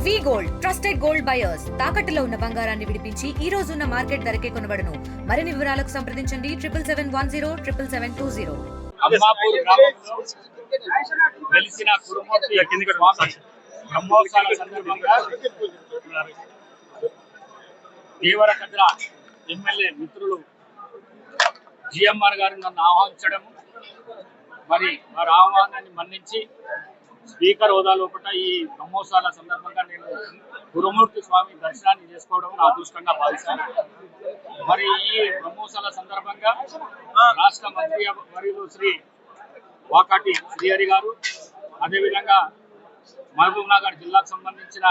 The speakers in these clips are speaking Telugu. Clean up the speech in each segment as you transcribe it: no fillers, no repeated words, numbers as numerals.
వి గోల్డ్ ట్రస్టెడ్ గోల్డ్ బయర్స్ తాకట్టులో ఉన్న బంగారాన్ని విడిపించి ఈ రోజు ఉన్న మార్కెట్ ధరకే కొనబడును. మరిన్ని వివరాలకు సంప్రదించండి 7710777720. అమ్మాపూర్ గ్రామంలో వెలిసిన కురుమూర్తి స్వామి బ్రహ్మోత్సవాల సందర్భంగా దేవరకద్ర ఎమ్మెల్యే మిత్రులు జిఎంఆర్ గారు నన్ను ఆహ్వానించడం, మరి వారి ఆహ్వానాన్ని మన్నించి స్పీకర్ హోదా లోపల ఈ బ్రహ్మోత్సవాల సందర్భంగా నేను గురుమూర్తి స్వామి దర్శనాన్ని చేసుకోవడం నా అదృష్టంగా భావిస్తాను. మరి ఈ బ్రహ్మోత్సవాల సందర్భంగా రాష్ట్ర మంత్రి వర్యులు శ్రీ వాకాటి శ్రీహరి గారు, అదేవిధంగా మహబూబ్ నగర్ జిల్లాకు సంబంధించిన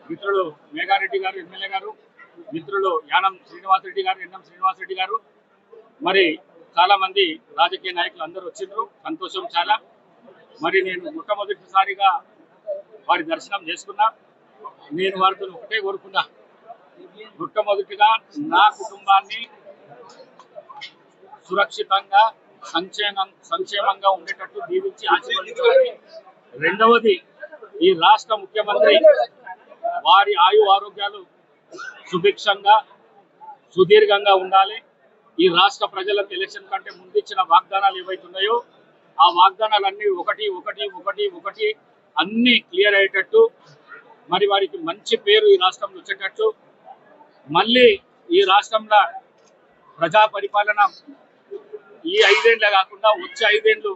మిత్రులు మేఘారెడ్డి గారు ఎమ్మెల్యే గారు, మిత్రులు యానం శ్రీనివాసరెడ్డి గారు, ఎన్ఎం శ్రీనివాసరెడ్డి గారు, మరి చాలా మంది రాజకీయ నాయకులు అందరూ వచ్చిండ్రు. సంతోషం చాలా. మరి నేను మొట్టమొదటిసారిగా వారి దర్శనం చేసుకున్నా. నేను వారితో ఒకటే కోరుకున్నా, మొట్టమొదటిగా నా కుటుంబాన్ని సురక్షితంగా సంక్షేమంగా ఉండేటట్టు దీవించి ఆశీర్వదించాలని, రెండవది ఈ రాష్ట్ర ముఖ్యమంత్రి వారి ఆయు ఆరోగ్యాలు సుభిక్షంగా సుదీర్ఘంగా ఉండాలి. ఈ రాష్ట్ర ప్రజలకు ఎలక్షన్ కంటే ముందు ఇచ్చిన వాగ్దానాలు ఏవైతున్నాయో ఆ వాగ్దానాలన్నీ ఒకటి అన్ని క్లియర్ అయ్యేటట్టు, మరి వారికి మంచి పేరు ఈ రాష్ట్రంలో వచ్చేటట్టు, మళ్ళీ ఈ రాష్ట్రంలో ప్రజా పరిపాలన ఈ 5 ఏళ్ళే కాకుండా వచ్చే 5 ఏళ్ళు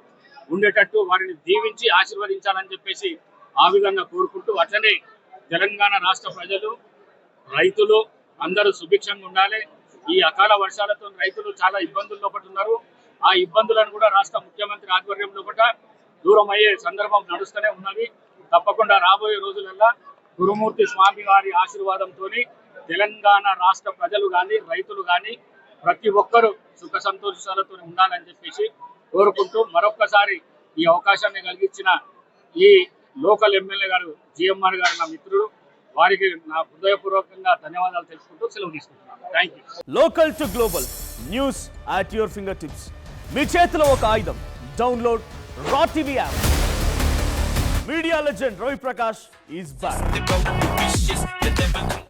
ఉండేటట్టు వారిని దీవించి ఆశీర్వదించాలని చెప్పేసి ఆ విధంగా కోరుకుంటూ, అట్లనే తెలంగాణ రాష్ట్ర ప్రజలు రైతులు అందరూ సుభిక్షంగా ఉండాలి. ఈ అకాల వర్షాలతో రైతులు చాలా ఇబ్బందుల లోపల ఉన్నారు. ఆ ఇబ్బందులను కూడా రాష్ట్ర ముఖ్యమంత్రి ఆధ్వర్యం లోపల దూరం అయ్యే సందర్భం నడుస్తూనే ఉన్నది. తప్పకుండా రాబోయే రోజులలో గురుమూర్తి స్వామి వారి ఆశీర్వాదంతో తెలంగాణ రాష్ట్ర ప్రజలు కానీ రైతులు కానీ ప్రతి ఒక్కరూ సుఖ సంతోషాలతో ఉండాలని చెప్పేసి కోరుకుంటూ, మరొక్కసారి ఈ అవకాశాన్ని కలిగించిన ఈ లోకల్ ఎమ్మెల్యే గారు జిఎంఆర్ గారు నా మిత్రుడు, వారికి నా హృదయపూర్వకంగా ధన్యవాదాలు తెలుసుకుంటూ సెలవు తీసుకుంటున్నాను. Thank you. Local to global news at your finger tips. మీ చేతిలో ఒక ఆయుధం. Download raw TV app. Media legend Ravi Prakash is back.